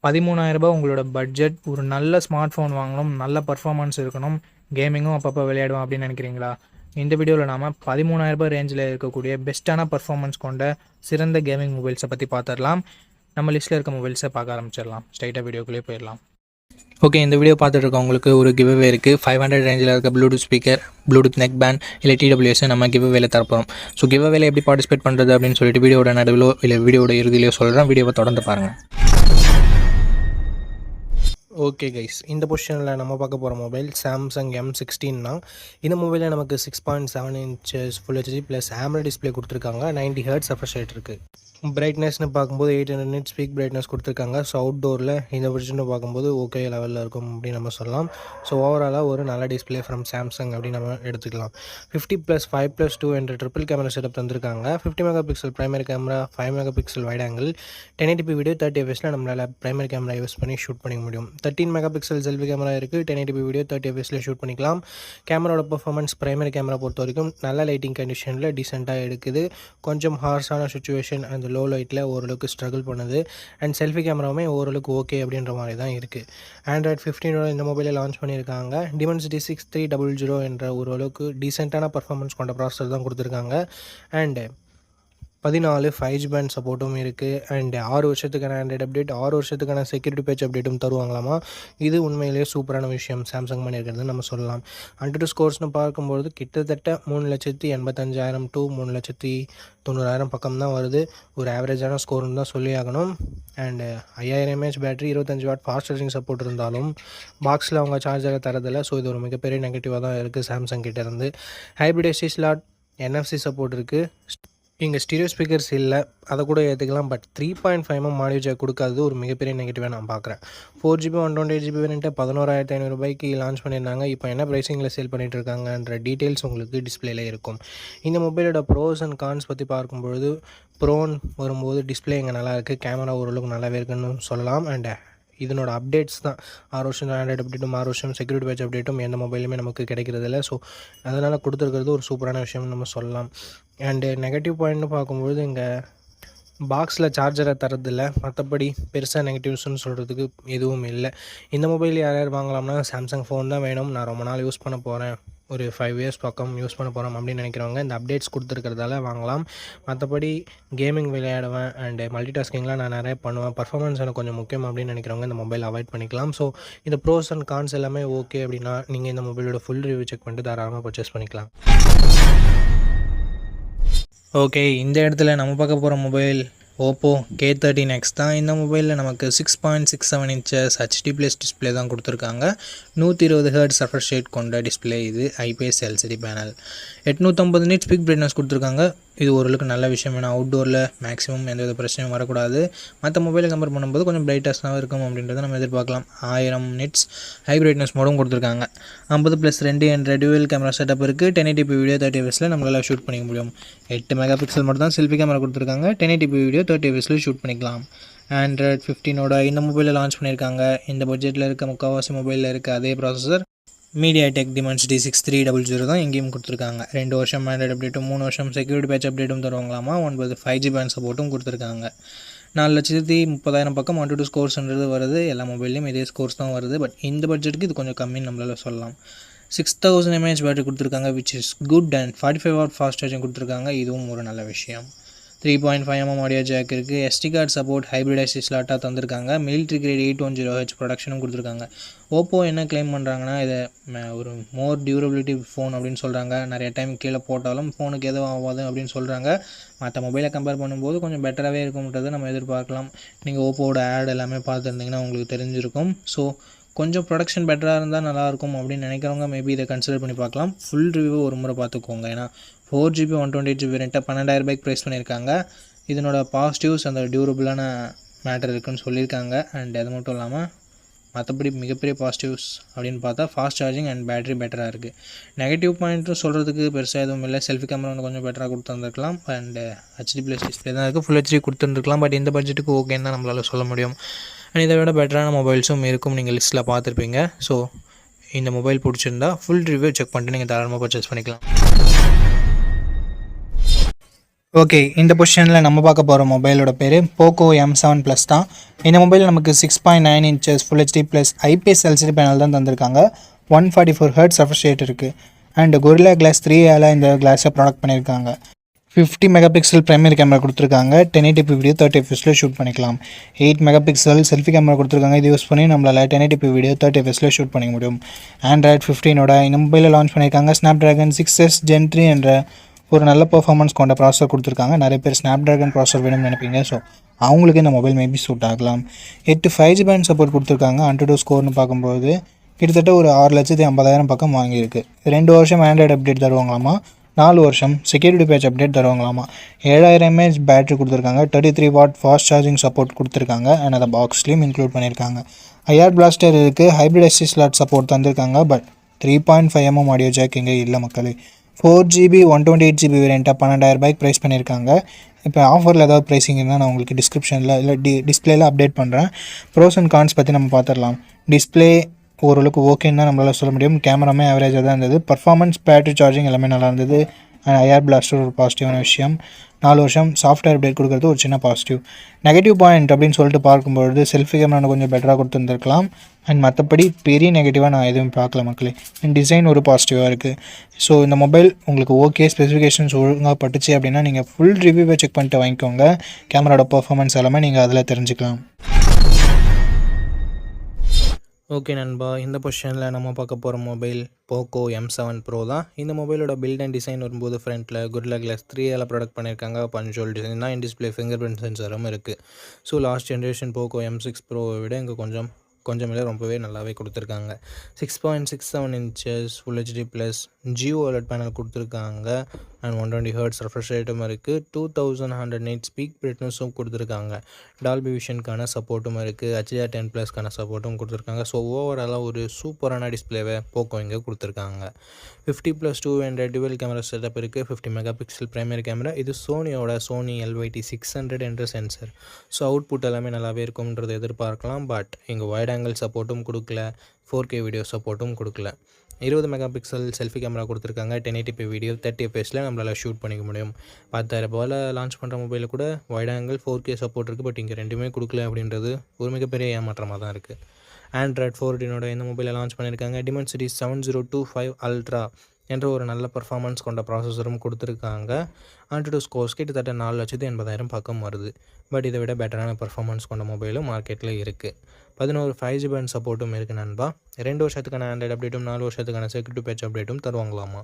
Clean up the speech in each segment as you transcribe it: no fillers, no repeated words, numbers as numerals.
13,000 உங்களோட பட்ஜெட். ஒரு நல்ல ஸ்மார்ட் ஃபோன் வாங்கணும், நல்ல பர்ஃபார்மன்ஸ் இருக்கணும், கேமிங்கும் அப்பப்போ விளையாடுவோம் அப்படின்னு நினைக்கிறீங்களா? இந்த வீடியோவில் நாம் 13,000 ரேஞ்சில் இருக்கக்கூடிய பெஸ்ட்டான பர்ஃபார்மன்ஸ் கொண்ட சிறந்த கேமிங் மொபைல்ஸை பற்றி பார்த்துடலாம். நம்ம லிஸ்ட்டில் இருக்க மொபைல்ஸை பார்க்க ஆரம்பிச்சிடலாம். ஸ்ட்ரைட்டாக வீடியோக்குள்ளே போயிடலாம். ஓகே, இந்த வீடியோ பார்த்துட்டு இருக்கவங்களுக்கு ஒரு கிவ்அவே இருக்குது. 500 ரேஞ்சில் இருக்க Bluetooth speaker, Bluetooth neck band இல்லை TWS நம்ம கிவ்அவேல தரப்போம். ஸோ கிவ்அவேல எப்படி பார்ட்டிசிபேட் பண்ணுறது அப்படின்னு சொல்லிட்டு வீடியோட நடுவிலோ இல்லை வீடியோட இறுதியிலையோ சொல்கிறேன். வீடியோவை தொடர்ந்து பாருங்கள். ஓகே கைஸ், இந்த பொசிஷனில் நம்ம பார்க்க போகிற மொபைல் சாம்சங் M16 தான். இந்த மொபைலில் நமக்கு 6.7 inches full HD plus AMOLED display கொடுத்துருக்காங்க. 90 Hz ரெஃப்ரெஷ் ரேட் இருக்குது. பிரைட்னஸ்னு பார்க்கும்போது 800 nits பீக் பிரைட்னஸ் கொடுத்துருக்காங்க. ஸோ அவுட்டோரில் இந்த பொசிஷனை பார்க்கும்போது ஓகே லெவலில் இருக்கும் அப்படின்னு நம்ம சொல்லலாம். ஸோ ஓவராலாக ஒரு நல்ல டிஸ்பிளே ஃப்ரம் சாம்சங் அப்படின்னு நம்ம எடுத்துக்கலாம். 50+5+2 என்ற ட்ரிபிள் கேமரா செட்டப் தந்திருக்காங்க. 50 MP primary camera, 5 MP wide angle, 1080p video 30 fps நம்மளால் பிரைமரி கேமரா யூஸ் பண்ணி ஷூட் பண்ணிக்க முடியும். 13 MP செல்ஃபி கேமரா இருக்குது. 1080p வீடியோ 30 fps ஷூட் பண்ணிக்கலாம். கேமராவோட பர்ஃபார்மன்ஸ் பிரைமரி கேமரா பொறுத்த வரைக்கும் நல்ல லைட்டிங் கண்டிஷனில் டீசெண்டாக எடுக்குது. கொஞ்சம் ஹார்ஸான சுச்சுவேஷன் அந்த லோ லைட்டில் ஓரளவுக்கு ஸ்ட்ரகிள் பண்ணுது. அண்ட் செல்ஃபி கேமராவுமே ஓரளவுக்கு ஓகே அப்படின்ற மாதிரி தான் இருக்குது. Android 15 இந்த மொபைலில் லான்ச் பண்ணியிருக்காங்க. Dimensity 6300 என்ற ஓரளவுக்கு டீசெண்டான பர்ஃபார்மன்ஸ் கொண்ட ப்ராசஸர் தான் கொடுத்துருக்காங்க. அண்டு 14 5G பேண்ட் சப்போர்ட்டும் இருக்குது. அண்ட் 6 வருஷத்துக்கான ஆண்ட்ராய்டு அப்டேட், 6 வருஷத்துக்கான செக்யூரிட்டி பேட்ச் அப்டேட்டும் தருவாங்களாமா. இது உண்மையிலேயே சூப்பரான விஷயம் சாம்சங் பண்ணியிருக்கிறது நம்ம சொல்லலாம். அன்டு ஸ்கோர்ஸ்னு பார்க்கும்போது கிட்டத்தட்ட 3,85,000 to 3,90,000 பக்கம் தான் வருது. ஒரு ஆவரேஜான ஸ்கோர்னு தான் சொல்லி ஆகணும். And 5000 mAh battery, 25 what fast charging support இருந்தாலும் பாக்ஸில் அவங்க சார்ஜரை தரதில்லை. ஸோ இது ஒரு மிகப்பெரிய நெகட்டிவாக தான் இருக்குது சாம்சங் கிட்டேருந்து. Hybrid SD slot, NFC support இருக்குது. இங்கே ஸ்டீரியோ ஸ்பீக்கர்ஸ் இல்லை, அதை கூட ஏற்றுக்கலாம். பட் 3.5 mm ஆடியோ ஜாக் கொடுக்காதது ஒரு மிகப்பெரிய நெகட்டிவாக நான் பார்க்குறேன். 4GB 128GB வேரியண்ட்டை 11,500 லான்ச் பண்ணியிருந்தாங்க. இப்போ என்ன ப்ரைஸிங்கில் சேல் பண்ணிகிட்டு இருக்காங்கன்ற டீட்டெயில்ஸ் உங்களுக்கு டிஸ்பிளேல இருக்கும். இந்த மொபைலோட ப்ரோஸ் அண்ட் கான்ஸ் பற்றி பார்க்கும்பொழுது, ப்ரோன்னு வரும்போது டிஸ்பிளே இங்கே நல்லாயிருக்கு, கேமரா ஓரளவுக்கு நல்லாவே இருக்குன்னு சொல்லலாம். அண்ட் இதனோட அப்டேட்ஸ் தான் 6 வருஷம் ஆண்ட்ராய்டு அப்டேட்டும் 6 வருஷம் செக்யூரிட்டி பேட்ச் அப்டேட்டும் எந்த மொபைலுமே நமக்கு கிடைக்கிறது இல்லை. ஸோ அதனால் கொடுத்துருக்கிறது ஒரு சூப்பரான விஷயம்னு நம்ம சொல்லலாம். அண்டு நெகட்டிவ் பாயிண்ட்னு பார்க்கும்பொழுது இங்கே பாக்ஸில் சார்ஜரை தரதில்லை. மற்றபடி பெருசாக நெகட்டிவ்ஸ்னு சொல்கிறதுக்கு எதுவும் இல்லை. இந்த மொபைல் யார் வாங்கலாம்னா சாம்சங் ஃபோன் தான் வேணும், நான் ரொம்ப நாள் யூஸ் பண்ண போகிறேன், ஒரு 5 years பக்கம் யூஸ் பண்ண போகிறோம் அப்படின்னு நினைக்கிறவங்க இந்த அப்டேட்ஸ் கொடுத்துருக்கிறதால வாங்கலாம். மற்றபடி கேமிங் விளையாடுவேன் அண்டு மல்டிடாஸ்கிங்லாம் நான் நிறைய பண்ணுவேன், பர்ஃபார்மன்ஸ் எனக்கு கொஞ்சம் முக்கியம் அப்படின்னு நினைக்கிறவங்க இந்த மொபைல் அவாய்ட் பண்ணிக்கலாம். ஸோ இந்த ப்ரோஸ் அண்ட் கான்ஸ் எல்லாமே ஓகே அப்படின்னா நீங்கள் இந்த மொபைலோட ஃபுல் ரிவ்யூ செக் பண்ணிட்டு தாராளமாக பர்ச்சேஸ் பண்ணிக்கலாம். ஓகே, இந்த இடத்துல நம்ம பார்க்க போகிற மொபைல் ஓப்போ K13X தான். இந்த மொபைலில் நமக்கு 6.67 inches HD+ டிஸ்பிளே தான் கொடுத்துருக்காங்க. 120 Hz ரெஃப்ரெஷ் ரேட் கொண்ட டிஸ்பிளே இது. IPS LCD panel, 850 nits peak brightness கொடுத்துருக்காங்க. இது ஓரளவுக்கு நல்ல விஷயம். ஏன்னா அவுட்டோரில் மேக்ஸிமம் எந்த வித பிரச்சனையும் வரக்கூடாது. மற்ற மொபைலை கம்பேர் பண்ணும்போது கொஞ்சம் பிரைட்டஸ்ட்டாக இருக்கும் அப்படின்றத நம்ம எதிர்பார்க்கலாம். 1000 nits ஹை பிரைட்னஸ் மோடும் கொடுத்துருக்காங்க. 50+2 என்ற டியூவல் கேமரா செட்டப் இருக்குது. 1080p வீடியோ 30 fps நம்மளால் ஷூட் பண்ணிக்க முடியும். 8 MP மட்டும் தான் செல்ஃபி கேமரா கொடுத்துருக்காங்க. 1080p வீடியோ 30 fps ஷூட் பண்ணிக்கலாம். Android 15 இந்த மொபைலில் லான்ச் பண்ணியிருக்காங்க. இந்த பட்ஜெட்டில் இருக்க முக்கால்வாசி மொபைலில் இருக்க அதே ப்ராசஸர் MediaTek Dimensity 6300 தான் இங்கேயும் கொடுத்துருக்காங்க. 2 வருஷம் ஆண்ட்ராய்டு அப்டேட்டும் 3 வருஷம் செக்யூரிட்டி பேட்ச் அப்டேட்டும் தருவாங்களாமா. 9 5G பேண்ட் சப்போர்ட்டும் கொடுத்துருக்காங்க. 4,30,000 பக்கம் 1-2 ஸ்கோர்ஸ்ன்றது வருது. எல்லா மொபைல்லையும் இதே ஸ்கோர்ஸ் தான் வருது. பட் இந்த பட்ஜெட்டுக்கு இது கொஞ்சம் கம்மின்னு நம்மளால் சொல்லலாம். 6,000 mAh பேட்டரி கொடுத்துருக்காங்க, which is good. And 45 watt fast charging கொடுத்துருக்காங்க. இதுவும் ஒரு நல்ல விஷயம். 3.5 mm ஆடியோ ஜாக் இருக்குது. SD card support, hybrid SD ஸ்லாட்டாக தந்திருக்காங்க. மிலிட்ரி கிரேட் 810H ப்ரொடக்ஷனும் கொடுத்துருக்காங்க. ஓப்போ என்ன கிளைம் பண்ணுறாங்கன்னா இதை ஒரு மோர் டியூரபிலிட்டி ஃபோன் அப்படின்னு சொல்கிறாங்க. நிறைய டைம் கீழே போட்டாலும் ஃபோனுக்கு எதுவும் ஆகாது அப்படின்னு சொல்கிறாங்க. மற்ற மொபைலை கம்பேர் பண்ணும்போது கொஞ்சம் பெட்டராகவே இருக்கும்ன்றதை நம்ம எதிர்பார்க்கலாம். நீங்கள் ஓப்போவோட ஆட் எல்லாமே பார்த்துருந்தீங்கன்னா உங்களுக்கு தெரிஞ்சிருக்கும். ஸோ கொஞ்சம் ப்ரொடக்ஷன் பெட்டராக இருந்தால் நல்லாயிருக்கும் அப்படின்னு நினைக்கிறவங்க மேபி இதை கன்சிடர் பண்ணி பார்க்கலாம். ஃபுல் ரிவ்யூ ஒரு முறை பார்த்துக்கோங்க. ஏன்னா 4GB 128GB வேரியண்ட்டை 12,000 ப்ரைஸ் பண்ணியிருக்காங்க. இதனோட பாசிட்டிவ்ஸ் அந்த டியூரபிளான மேட்டர் இருக்குதுன்னு சொல்லியிருக்காங்க. அண்ட் அது மட்டும் இல்லாமல் மற்றபடி மிகப்பெரிய பாசிட்டிவ்ஸ் அப்படின்னு பார்த்தா ஃபாஸ்ட் சார்ஜிங் அண்ட் பேட்டரி பெட்டராக இருக்குது. நெகட்டிவ் பாயிண்ட்டும் சொல்கிறதுக்கு பெருசாக எதுவும் இல்லை. செல்ஃபி கேமரா வந்து கொஞ்சம் பெட்டராக கொடுத்துருந்துருக்கலாம். அண்டு HD+ டிஸ்பிளே தான் இருக்குது, ஃபுல் HD கொடுத்துருந்துருக்கலாம். பட் இந்த பட்ஜெட்டுக்கு ஓகேன்னு தான் நம்மளால் சொல்ல முடியும். அண்ட் இதை விட பெட்டரான மொபைல்ஸும் இருக்கும், நீங்கள் லிஸ்ட்டில் பார்த்துருப்பீங்க. ஸோ இந்த மொபைல் பிடிச்சிருந்தா ஃபுல் ரிவ்யூ செக் பண்ணிட்டு நீங்கள் தாராளமாக பர்ச்சேஸ் பண்ணிக்கலாம். ஓகே, இந்த பொசிஷனில் நம்ம பார்க்க போகிற மொபைலோட பேர் போக்கோ M7 ப்ளஸ் தான். இந்த மொபைல் நமக்கு 6.9 inches full HD plus IPS LCD panel தான் தந்திருக்காங்க. 144 ஹெர்ட்ஸ் ரெஃப்ரெஷ் ரேட் இருக்குது. அண்ட் கொரில்லா கிளாஸ் 3 இந்த கிளாஸை ப்ராடக்ட் பண்ணியிருக்காங்க. 50 மெகா பிக்சல் பிரைமரி கேமரா கொடுத்துருக்காங்க. 1080p வீடியோ 30 fps ஷூட் பண்ணிக்கலாம். 8 மெகா பிக்சல் செல்ஃபி கேமரா கொடுத்துருக்காங்க. இது யூஸ் பண்ணி நம்மளால் 1080p வீடியோ 30 fps ஷூட் பண்ணிக்க முடியும். ஆண்ட்ராய்ட் 15 இந்த மொபைலில் லான்ச் பண்ணியிருக்காங்க. Snapdragon 6s Gen 3 என்ற ஒரு நல்ல பர்ஃபார்மன்ஸ் கொண்ட ப்ராசஸர் கொடுத்துருக்காங்க. நிறைய பேர் Snapdragon ப்ராசஸர் வேணும்னு நினைப்பீங்க. ஸோ அவங்களுக்கு இந்த மொபைல் மேபி சூட் ஆகலாம். 8 5G பேண்ட் சப்போர்ட் கொடுத்துருக்காங்க. AnTuTu ஸ்கோர்னு பார்க்கும்போது கிட்டத்தட்ட ஒரு 6,50,000 பக்கம் வாங்கியிருக்கு. 2 வருஷம் ஆண்ட்ராய்டு அப்டேட் தருவாங்களாமா. 4 வருஷம் செக்யூரிட்டி பேட்ச் அப்டேட் தருவாங்களாமா. 7000 mAh பேட்டரி கொடுத்துருக்காங்க. 33 வாட் ஃபாஸ்ட் சார்ஜிங் சப்போர்ட் கொடுத்துருக்காங்க. அண்ட் அதை பாக்ஸ்லேயும் இன்க்ளூட் பண்ணியிருக்காங்க. IR பிளாஸ்டர் இருக்குது. ஹைப்ரிட் SD ஸ்லாட் சப்போர்ட் தந்திருக்காங்க. பட் 3.5mm ஆடியோ ஜாக் இங்கே இல்லை மக்களே. 4GB 128GB வேரியண்ட்டாக 12,000 ப்ரைஸ் பண்ணியிருக்காங்க. இப்போ ஆஃபரில் ஏதாவது ப்ரைஸிங் இருந்தால் நான் உங்களுக்கு டிஸ்கிரிப்ஷனில் இல்லை டிஸ்பிளேயில் அப்டேட் பண்ணுறேன். ப்ரோஸ் அண்ட் கான்ஸ் பற்றி நம்ம பார்த்துடலாம். டிஸ்பிளே ஓரளவுக்கு ஓகேன்னு தான் நம்மளால் சொல்ல முடியும். கேமராமே ஆவரேஜாக தான் இருந்தது. பர்ஃபார்மன்ஸ் பேட்டரி சார்ஜிங் எல்லாமே நல்லா இருந்தது. அண்ட் IR பிளாஸ்டர் ஒரு பாசிட்டிவான விஷயம். 4 வருஷம் சாஃப்ட்வேர் அப்டேட் கொடுக்குறது ஒரு சின்ன பாசிட்டிவ். நெகட்டிவ் பாயிண்ட் அப்படின்னு சொல்லிட்டு பார்க்கும்பொழுது செல்ஃபி கேமரா கொஞ்சம் பெட்டராக கொடுத்துருந்துருக்கலாம். அண்ட் மற்றபடி பெரிய நெகட்டிவாக நான் எதுவும் பார்க்கல மக்களே. அண்ட் டிசைன் ஒரு பாசிட்டிவாக இருக்குது. ஸோ இந்த மொபைல் உங்களுக்கு ஓகே ஸ்பெசிஃபிகேஷன்ஸ் ஒழுங்காக பட்டுச்சு அப்படின்னா நீங்கள் ஃபுல் ரிவ்யூவை செக் பண்ணிட்டு வாங்கிக்கோங்க. கேமராவோட பர்ஃபார்மன்ஸ் எல்லாமே நீங்கள் அதில் தெரிஞ்சுக்கலாம். ஓகே நண்பா, இந்த பொசிஷனில் நம்ம பார்க்க போகிற மொபைல் போக்கோ M7 Pro தான். இந்த மொபைலோட பில்ட் அண்ட் டிசைன் வரும்போது ஃப்ரண்ட்டில் கொரில்லா கிளாஸ் 3 ப்ராடக்ட் பண்ணியிருக்காங்க. பஞ்சுவல் டிசைன் தான். இன் டிஸ்பிளே ஃபிங்கர் பிரிண்ட் சென்சரும் இருக்குது. So last generation Poco M6 Pro விட இங்கே கொஞ்சம் இல்லை ரொம்பவே நல்லாவே கொடுத்துருக்காங்க. 6.67 inches full HD plus Jio OLED panel கொடுத்துருக்காங்க. அண்ட் 120 ஹெர்ட்ஸ் ரெஃப்ரெஷ் ரேட்டும் இருக்குது. 2100 nits பீக் பிரைட்னஸும் கொடுத்துருக்காங்க. டால்பி விஷனுக்கான சப்போர்ட்டும் இருக்குது. HDR10+க்கான சப்போர்ட்டும் கொடுத்துருக்காங்க. ஸோ ஓவராலாக ஒரு சூப்பரான டிஸ்பிளேவை போக்கோ இங்கே கொடுத்துருக்காங்க. 50+2 என்ற டுவெல் கேமரா செட்டப் இருக்குது. 50 மெகா பிக்சல் பிரைமரி கேமரா. இது சோனி LYT 600 என்ற சென்சர். ஸோ அவுட்புட் எல்லாமே நல்லாவே இருக்கும்ன்றதை எதிர்பார்க்கலாம். பட் இங்கே வைட் ஆங்கிள் சப்போர்ட்டும் கொடுக்கல. 4K வீடியோ சப்போர்ட்டும் கொடுக்கல. 20 மெகா பிக்சல் செல்ஃபி கேமரா கொடுத்துருக்காங்க. 1080p வீடியோ 30 fps நம்மளால் ஷூட் பண்ணிக்க முடியும். 10,000 ரூபாயில் லான்ச் பண்ணுற மொபைலில் கூட வைட் ஆங்கிள் 4K சப்போர்ட் இருக்குது. பட் இங்கே ரெண்டுமே கொடுக்கல அப்படின்றது ஒரு மிகப்பெரிய ஏமாற்றமாக தான் இருக்குது. ஆண்ட்ராய்ட் 14 இந்த மொபைலை லான்ச் பண்ணியிருக்காங்க. Dimensity 7025 Ultra என்ற ஒரு நல்ல பர்ஃபார்மன்ஸ் கொண்ட ப்ராசஸரும் கொடுத்துருக்காங்க. AnTuTu ஸ்கோர்ஸ் கிட்டத்தட்ட 4,80,000 பக்கம் வருது. பட் இதை விட பெட்டரான பர்ஃபார்மன்ஸ் கொண்ட மொபைலும் மார்க்கெட்டில் இருக்குது. 11 5G பேண்ட் சப்போர்ட்டும் இருக்குது நண்பா. 2 வருஷத்துக்கான ஆண்ட்ராய்டு அப்டேட்டும் 4 வருஷத்துக்கான செக்யூரிட்டி பேட்ச் அப்டேட்டும் தருவாங்களாமா.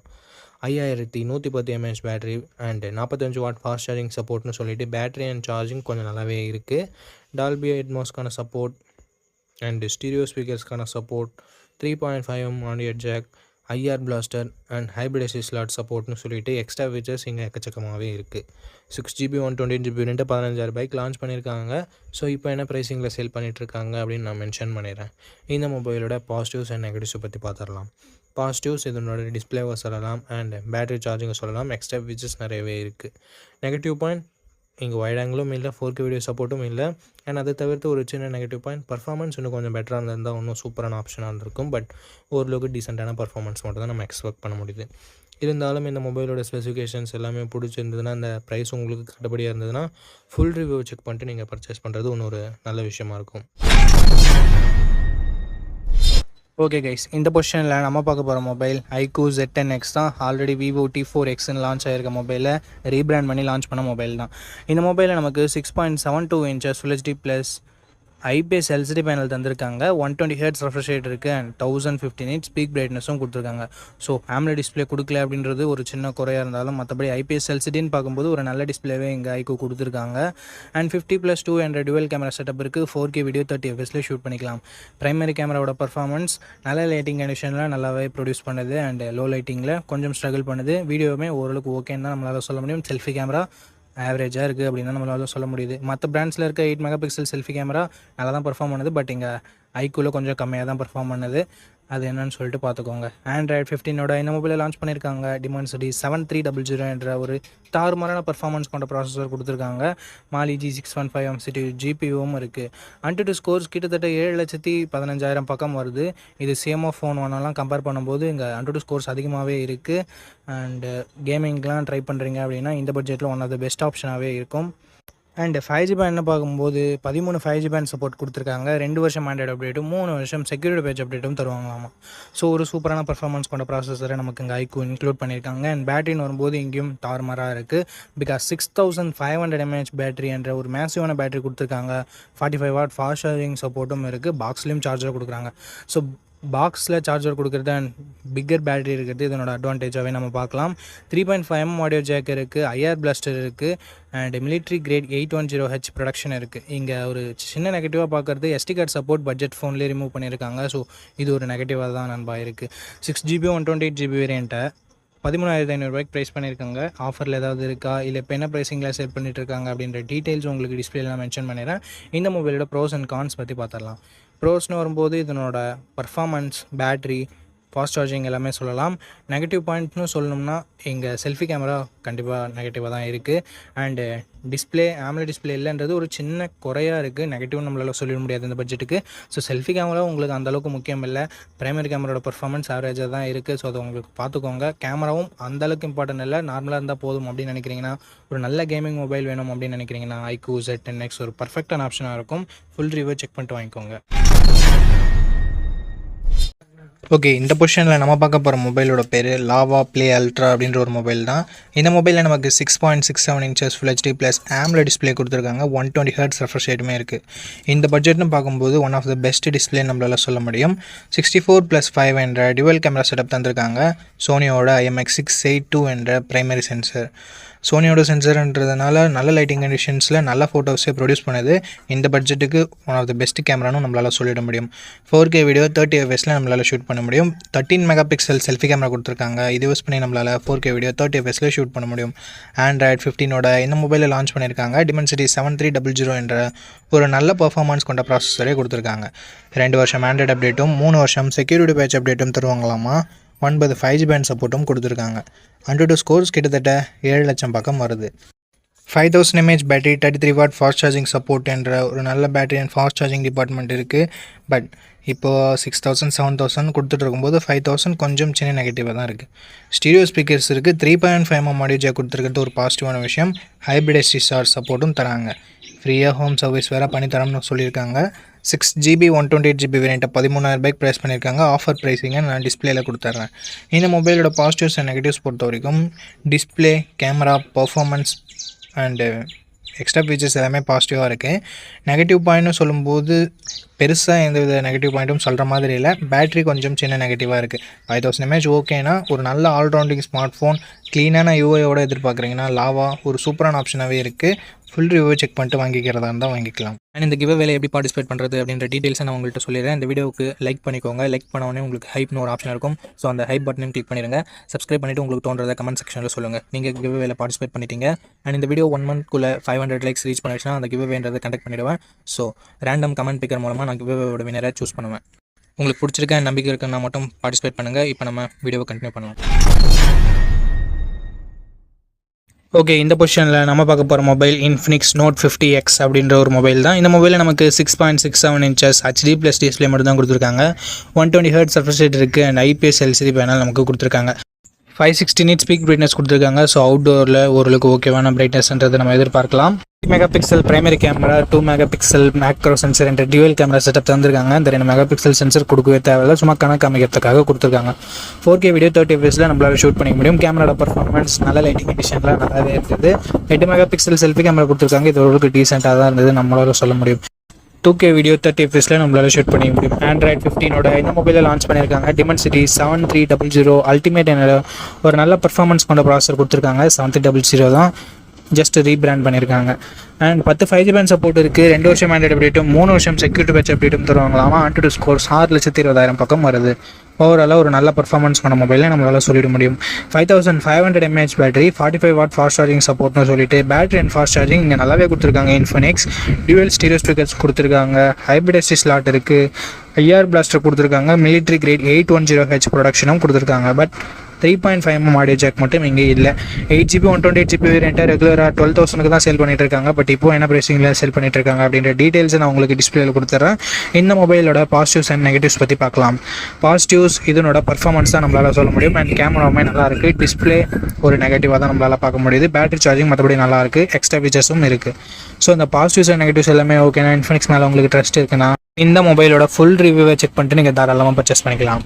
5110 mAh battery and 45 watt fast charging சப்போர்ட்னு சொல்லிட்டு பேட்டரி அண்ட் சார்ஜிங் கொஞ்சம் நல்லாவே இருக்குது. டால்பி அட்மாஸ்க்கான சப்போர்ட் அண்ட் ஸ்டீரியோ ஸ்பீக்கர்ஸ்க்கான support, 3.5mm audio jack, IR blaster and hybrid SD slot சப்போர்ட்னு சொல்லிட்டு எக்ஸ்ட்ரா ஃபீச்சர்ஸ் இங்கே எக்கச்சக்கமாகவே இருக்குது. 6GB 128GB வேரியண்ட்டு 15,000 லான்ச் பண்ணியிருக்காங்க. ஸோ இப்போ என்ன ப்ரைஸிங்கில் சேல் பண்ணிகிட்ருக்காங்க அப்படின்னு நான் மென்ஷன் பண்ணிடுறேன். இந்த மொபைலோட பாசிட்டிவ்ஸ் அண்ட் நெகட்டிவ்ஸை பற்றி பார்த்துடலாம். பாசிட்டிவ்ஸ் இதனோட டிஸ்பிளேவை சொல்லலாம் அண்ட் பேட்டரி சார்ஜிங்கை சொல்லலாம். எக்ஸ்ட்ரா ஃபீச்சர்ஸ் நிறையவே இருக்குது. நெகட்டிவ் பாயிண்ட் இங்கே வைட் ஆங்கிளும் இல்லை, 4K வீடியோ சப்போர்ட்டும் இல்லை. அண்ட் அதை தவிர்த்து ஒரு சின்ன நெகட்டிவ் பாயிண்ட், பர்ஃபார்மன்ஸ் இன்னும் கொஞ்சம் பெட்டராக இருந்திருந்தால் இன்னும் சூப்பரான ஆப்ஷனாக இருந்திருக்கும். பட் ஓரளவுக்கு டீசெண்டான பர்ஃபார்மன்ஸ் மட்டும் தான் நம்ம எக்ஸ்பெக்ட் பண்ண முடியுது. இருந்தாலும் இந்த மொபைலோட ஸ்பெசிஃபிகேஷன்ஸ் எல்லாமே பிடிச்சிருந்ததுன்னா, அந்த ப்ரைஸ் உங்களுக்கு கட்டுப்படியாக இருந்ததுன்னா ஃபுல் ரிவ்யூ செக் பண்ணிட்டு நீங்கள் பர்ச்சேஸ் பண்ணுறது இன்னொரு நல்ல விஷயமா இருக்கும். ஓகே கைஸ், இந்த பொசிஷனில் நம்ம பார்க்க போகிற மொபைல் iQOO Z10X தான். ஆல்ரெடி Vivo T4Xன்னு லான்ச் ஆகிருக்க மொபைலை ரீபிராண்ட் பண்ணி லான்ச் பண்ண மொபைல் தான். இந்த மொபைலில் நமக்கு 6.72 inches full HD plus IPS LCD panel தந்திருக்காங்க. 120 ஹெர்ட்ஸ் ரெஃப்ரெஷ் ரேட் இருக்குது அண்ட் 1050 nits பீக் பிரைட்னஸும் கொடுத்துருக்காங்க. ஸோ AMOLED டிஸ்பிளே கொடுக்கல அப்படின்றது ஒரு சின்ன குறையாக இருந்தாலும் மற்றபடி ஐபிஎஸ் எல்சிடின்னு பார்க்கும்போது ஒரு நல்ல டிஸ்பிளேவே இங்கே iQOO கொடுத்துருக்காங்க. அண்ட் 50+2 என்ற டுவெல் கேமரா செட்டப் இருக்குது. 4K வீடியோ 30 fps ஷூட் பண்ணிக்கலாம். பிரைமரி கேமராவோட பர்ஃபார்மன்ஸ் நல்ல லைட்டிங் கண்டிஷனில் நல்லாவே ப்ரொடியூஸ் பண்ணுது அண்ட் லோ லைட்டிங்கில் கொஞ்சம் ஸ்ட்ரகிள் பண்ணுது. வீடியோவுமே ஓரளவுக்கு ஓகேன்னு தான் நம்மளால் சொல்ல முடியும். செல்ஃபி கேமரா ஆவரேஜாக இருக்குது அப்படின்னு நம்மளால சொல்ல முடியுது. மற்ற பிராண்ட்ஸில் இருக்க 8 மெகா பிக்சல் செல்ஃபி கேமரா நல்லா தான் பர்ஃபார்ம் பண்ணுது. பட் இங்கே ஐக்கூவில் கொஞ்சம் கம்மியாக தான் பர்ஃபார்ம் பண்ணுது. அது என்னன்னு சொல்லிட்டு பார்த்துக்கோங்க. Android 15ஓட இந்த மொபைலை லான்ச் பண்ணியிருக்காங்க. Dimensity 7300 என்ற ஒரு தாறுமாறான பர்ஃபார்மன்ஸ் கொண்ட ப்ராசஸர் கொடுத்துருக்காங்க. Mali G615 MCU GPUவும் இருக்குது. AnTuTu ஸ்கோர்ஸ் கிட்டத்தட்ட 7,15,000 பக்கம் வருது. இது CMO ஃபோன் ஒன்றெல்லாம் கம்பேர் பண்ணும்போது இங்கே AnTuTu ஸ்கோர்ஸ் அதிகமாகவே இருக்குது. அண்டு கேமிங்லாம் ட்ரை பண்ணுறீங்க அப்படின்னா இந்த பட்ஜெட்டில் ஒன் ஆஃப் த பெஸ்ட் ஆப்ஷனாகவே இருக்கும். அண்ட் 5G பேண்ட் பார்க்கும்போது 13 5G பேண்ட் சப்போர்ட் கொடுத்துருக்காங்க. 2 வருஷம் ஆண்ட்ராய்டு அப்டேட்டும் 3 வருஷம் செக்யூரிட்டி பேட்ச் அப்டேட்டும் தருவாங்களாமா. ஸோ ஒரு சூப்பரான பர்ஃபார்மன்ஸ் கொண்ட ப்ராசஸரை நமக்கு இங்கே ஐக்கூ இன்க்ளூட் பண்ணியிருக்காங்க. அண்ட் பேட்டரின்னு வரும்போது இங்கேயும் தாறுமாறாக இருக்குது. பிகாஸ் 6500 mAh பேட்டரி என்ற ஒரு மேசிவான பேட்டரி கொடுத்துருக்காங்க. 45 வாட் ஃபாஸ்ட் சார்ஜிங் சப்போர்ட்டும் இருக்குது. பாக்ஸ்லேயும் சார்ஜர் கொடுக்குறாங்க. ஸோ பாக்ஸில் சார்ஜர் கொடுக்குறது அண்ட் பிக்கர் பேட்டரி இருக்கிறது இதனோட அட்வான்டேஜாகவே நம்ம பார்க்கலாம். 3.5mm ஆடியோ ஜாக் இருக்குது, IR பிளாஸ்டர் இருக்குது, and military grade 810H production இருக்குது. இங்கே ஒரு சின்ன நெகட்டிவாக பார்க்குறது SD கார்டு சப்போர்ட் பட்ஜெட் ஃபோன்லேயே ரிமூவ் பண்ணியிருக்காங்க. ஸோ இது ஒரு நெகட்டிவாக தான் நண்பா இருக்குது. 6GB 128GB வேரியண்ட்டை 13,500 ப்ரைஸ் பண்ணியிருக்காங்க. ஆஃபரில் ஏதாவது இருக்கா இல்லை இப்போ என்ன ப்ரைஸிங்கில் சேல் பண்ணிட்டு இருக்காங்க அப்படின்ற டீட்டெயில்ஸ் உங்களுக்கு டிஸ்பிளேல நான் மென்ஷன் பண்ணிடுறேன். இந்த மொபைலோட ப்ரோஸ் அண்ட் கான்ஸ் பற்றி பார்த்துடலாம். ப்ரோஸ்னு வரும்போது இதனோட பர்ஃபார்மன்ஸ், பேட்ரி, ஃபாஸ்ட் சார்ஜிங் எல்லாமே சொல்லலாம். நெகட்டிவ் பாயிண்ட்னு சொல்லணும்னா இங்கே செல்ஃபி கேமரா கண்டிப்பாக நெகட்டிவாக தான் இருக்குது. அண்டு டிஸ்பிளே AMOLED டிஸ்பிளே இல்லைன்றது ஒரு சின்ன குறையாக இருக்குது. நெகட்டிவ் நம்மளால் சொல்லிட முடியாது இந்த பட்ஜெட்டுக்கு. ஸோ செல்ஃபி கேமரா உங்களுக்கு அந்தளவுக்கு முக்கியம் இல்லை. பிரைமரி கேமராவோட பர்ஃபார்மன்ஸ் ஆவரேஜாக தான் இருக்குது. ஸோ அதை உங்களுக்கு பார்த்துக்கோங்க. கேமராவும் அந்தளவுக்கு இம்பார்ட்டன்ட் இல்லை, நார்மலாக இருந்தால் போதும் அப்படின்னு நினைக்கிறீங்கன்னா, ஒரு நல்ல கேமிங் மொபைல் வேணும் அப்படின்னு நினைக்கிறீங்கன்னா ஐக்கூ Z10X ஒரு பர்ஃபெக்டான ஆப்ஷனாக இருக்கும். ஃபுல் ரிவ்யூ செக் பண்ணிட்டு வாங்கிக்கோங்க. ஓகே, இந்த பொசிஷனில் நம்ம பார்க்க போகிற மொபைலோட பேர் லாவா ப்ளே அல்ட்ரா அப்படின்ற ஒரு மொபைல் தான். இந்த மொபைலில் நமக்கு 6.67 inches Full HD plus AMOLED display கொடுத்துருக்காங்க. 120 Hz ரெஃப்ரெஷ் ரேட்டுமே இருக்குது. இந்த பட்ஜெட்னு பார்க்கும்போது one of the best display நம்மளால் சொல்ல முடியும். 64+5 என்ற டுவல் கேமரா செட்டப் தந்திருக்காங்க. சோனியோட IMX682 என்ற பிரைமரி சென்சர். சோனியோட சென்சர்ன்றதுனால நல்ல லைட்டிங் கண்டிஷன்ஸில் நல்ல ஃபோட்டோஸே ப்ரொடியூஸ் பண்ணுது. இந்த பட்ஜெட்டுக்கு ஒன் ஆஃப் த பெஸ்ட் கேமரானும் நம்மளால் சொல்லிட முடியும். 4K வீடியோ 30 fps நம்மளால் ஷூட் பண்ண முடியும். 13 MP செல்ஃபி கேமரா கொடுத்துருக்காங்க. இது யூஸ் பண்ணி நம்மளால் 4K வீடியோ 30 fps ஷூட் பண்ண முடியும். Android 15ஓட இந்த மொபைலில் லான்ச் பண்ணியிருக்காங்க. Dimensity 7300 என்ற ஒரு நல்ல பர்ஃபார்மன்ஸ் கொண்ட ப்ராசஸரே கொடுத்துருக்காங்க. 2 வருஷம் ஆண்ட்ராய்டு அப்டேட்டும் 3 வருஷம் செக்யூரிட்டி பேட்ச் அப்டேட்டும் தருவாங்களாமா. 9 5G பேண்ட் சப்போர்ட்டும் கொடுத்துருக்காங்க. AnTuTu ஸ்கோர்ஸ் கிட்டத்தட்ட 7 லட்சம் பக்கம் வருது. 5000 mAh battery, 33 watt fast charging support என்ற ஒரு நல்ல battery and fast charging department இருக்குது. பட் இப்போது 6000 7000 கொடுத்துட்டு இருக்கும்போது 5000 கொஞ்சம் சின்ன நெகட்டிவாக தான் இருக்குது. ஸ்டீரியோ ஸ்பீக்கர்ஸ் இருக்குது. 3.5mm ஆடியோ ஜாக் கொடுத்துருக்கிறது ஒரு பாசிட்டிவான விஷயம். ஹைப்ரிட் SSR சப்போர்ட்டும் தராங்க. ஃப்ரீயாக ஹோம் சர்வீஸ் வேறு பண்ணித்தரோம்னு சொல்லியிருக்காங்க. 6GB 128GB வேரியண்ட்டை 13,000 ப்ரைஸ் பண்ணியிருக்காங்க. ஆஃபர் ப்ரைஸிங்கை நான் டிஸ்பிளேயில் கொடுத்துட்றேன். இந்த மொபைலோட பாசிட்டிவ்ஸ் அண்ட் நெகட்டிவ்ஸ் பொறுத்த வரைக்கும் display, camera, performance and extra features எல்லாமே பாசிட்டிவாக இருக்குது. நெகட்டிவ் பாயிண்ட்னு சொல்லும்போது பெருசாக எந்தவித நெகட்டிவ் பாயிண்ட்டும் சொல்கிற மாதிரி இல்லை. பேட்டரி கொஞ்சம் சின்ன நெகட்டிவாக இருக்குது. 5000 mAh ஓகேனா ஒரு நல்ல ஆல்ரவுண்டிங் ஸ்மார்ட் ஃபோன், க்ளீனான யூஐயோடு எதிர்பார்க்குறீங்கன்னா லாவா ஒரு சூப்பரான ஆப்ஷனாகவே இருக்குது. ஃபுல் ரிவ்யூ செக் பண்ணிட்டு வாங்கிக்கிறதா இருந்தால் வாங்கிக்கலாம். அண்ட் இந்த கிவ் அவேல எப்படி பார்ட்டிசிபேட் பண்ணுறது அப்படின்ற டீட்டெயில்ஸை நான் உங்கள்கிட்ட சொல்லிடுறேன். இந்த வீடியோவுக்கு லைக் பண்ணிக்கோங்க. லைக் பண்ண உங்களுக்கு ஹைப்னு ஒரு ஆப்ஷன் இருக்கும். ஸோ அந்த ஹைப் பட்டனையும் கிளிக் பண்ணிடுங்க. சப்ஸ்கிரைப் பண்ணிவிட்டு உங்களுக்கு தோன்றதை கமெண்ட் செக்ஷனில் சொல்லுங்கள். நீங்கள் கிவ் அவேல பார்ட்டிசிபேட் பண்ணிட்டீங்க. அண்ட் இந்த வீடியோ 1 monthக்குள்ளே 500 likes ரீச் பண்ணிடுச்சுன்னா அந்த கிவ் அவேன்றதை கண்டக்ட் பண்ணிவிடுவேன். ஸோ ரேண்டம் கமெண்ட் பிக்கர் மூலமாக நான் கிவ் அவேவோட வினரை சூஸ் பண்ணுவேன். உங்களுக்கு பிடிச்சிருக்க நம்பிக்கை இருக்குன்னா மட்டும் பார்ட்டிசிபேட் பண்ணுங்கள். இப்போ நம்ம வீடியோவை கண்டினியூ பண்ணலாம். ஓகே, இந்த பொசிஷனில் நம்ம பார்க்க போகிற மொபைல் Infinix Note 50X அப்படின்ற ஒரு மொபைல் தான். இந்த மொபைலில் நமக்கு 6.67 inches HD ப்ளஸ் டிஸ்பிளே மட்டும் தான் கொடுத்துருக்காங்க. 120 Hz ரெஃப்ரெஷ் ரேட் இருக்குது. அண்ட் IPS LCD பேனல் நமக்கு கொடுத்துருக்காங்க. 560 nits பீக் பிரைட்னஸ் கொடுத்துருக்காங்க. ஸோ அவுட்டோரில் ஓரளவுக்கு ஓகேவான பிரைட்னஸ்ன்றதை நம்ம எதிர்பார்க்கலாம். 3 MP primary camera, 2 MP macro sensor என்ற டியூவல் கேமரா செட்டப் தந்திருக்காங்க. இந்த 2 MP சென்சர் கொடுக்கவே தேவையில்லை, சும்மா கணக்கு அமைக்கிறதுக்காக கொடுத்துருக்காங்க. 4K வீடியோ 30 fps நம்மளால் ஷூட் பண்ணிக்க முடியும். கேமராட பர்ஃபார்மன்ஸ் நல்ல லைட்டிங் கண்டிஷனில் நல்லாவே இருந்தது. 8 MP செல்ஃபி கேமரா கொடுத்துருக்காங்க. இது ஓரளவுக்கு டீசெண்டாக தான் இருந்தது நம்மளால சொல்ல முடியும். 2K வீடியோ 30 fps நம்மளால் ஷூட் பண்ணிக்க முடியும். Android 15ஓட இந்த மொபைலில் லான்ச் பண்ணியிருக்காங்க. Dimensity 7300 அல்டிமேட் என்ற ஒரு நல்ல பர்ஃபார்மன்ஸ் கொண்ட ப்ராசஸர் கொடுத்துருக்காங்க. 7300 தான். ஜஸ்ட் ரீபிராண்ட் பண்ணியிருக்காங்க. அண்ட் 10 5G பேண்ட் சப்போர்ட் இருக்குது, 2 வருஷம் ஆண்ட்ராய்டு அப்டேட்டும் 3 வருஷம் செக்யூரிட்டி பேட்ச் அப்டேட்டும் தருவாங்களாமா. ஆண்ட்ராய்டு ஸ்கோர்ஸ் 6,20,000 பக்கம் வருது. ஓவராலாக ஒரு நல்ல பர்ஃபார்மன்ஸ் பண்ண மொபைலில் நம்மளால் சொல்லிட முடியும். 5500 mAh battery, 45 watt fast charging சப்போர்ட்னு சொல்லிட்டு பேட்டரி அண்ட் ஃபாஸ்ட் சார்ஜிங் இங்கே நல்லாவே கொடுத்துருக்காங்க. இன்ஃபினிக்ஸ் டியூவல் ஸ்டீரியோ ஸ்பீக்கர்ஸ் கொடுத்துருக்காங்க, ஹைப்ரிட் எஸ்டி ஸ்லாட் இருக்குது, IR பிளாஸ்டர் கொடுத்துருக்காங்க, மிலிட்ரி கிரேட் 810H ப்ரொடக்ஷனும் கொடுத்துருக்காங்க. பட் 3.5mm ஆடியோ ஜாக் மட்டும் இங்கே இல்லை. 8GB 128GB வேரியண்ட்டை ரெகுலராக 12,000 தான் சேல் பண்ணிட்டு இருக்காங்க. பட் இப்போ என்ன ப்ரைஸிங்கில் சேல் பண்ணிட்டு இருக்காங்க அப்படின்ற டீட்டெயில்ஸை நான் உங்களுக்கு டிஸ்பிளேல கொடுத்துட்றேன். இந்த மொபைலோட பாசிட்டிவ்ஸ் அண்ட் நெகட்டிவ்ஸ் பற்றி பார்க்கலாம். பாசிட்டிவ்ஸ் இதனோட பர்ஃபார்மன்ஸ் தான் நம்மளால் சொல்ல முடியும். அண்ட் கேமராவுமே நல்லா இருக்குது. டிஸ்பிளே ஒரு நெகட்டிவாக தான் நம்மளால் பார்க்க முடியுது. பேட்டரி சார்ஜிங் மற்றபடி நல்லா இருக்குது, எக்ஸ்ட்ரா ஃபீச்சர்ஸும் இருக்குது. ஸோ இந்த பாசிட்டிவ்ஸ் அண்ட் நெகட்டிவ்ஸ் எல்லாமே ஓகேனா, இன்ஃபினிக்ஸ் மேலே உங்களுக்கு ட்ரஸ்ட் இருக்குன்னா இந்த மொபைலோட ஃபுல் ரிவ்யூவை செக் பண்ணிட்டு நீங்கள் தாராளமாக பர்ச்சேஸ் பண்ணிக்கலாம்.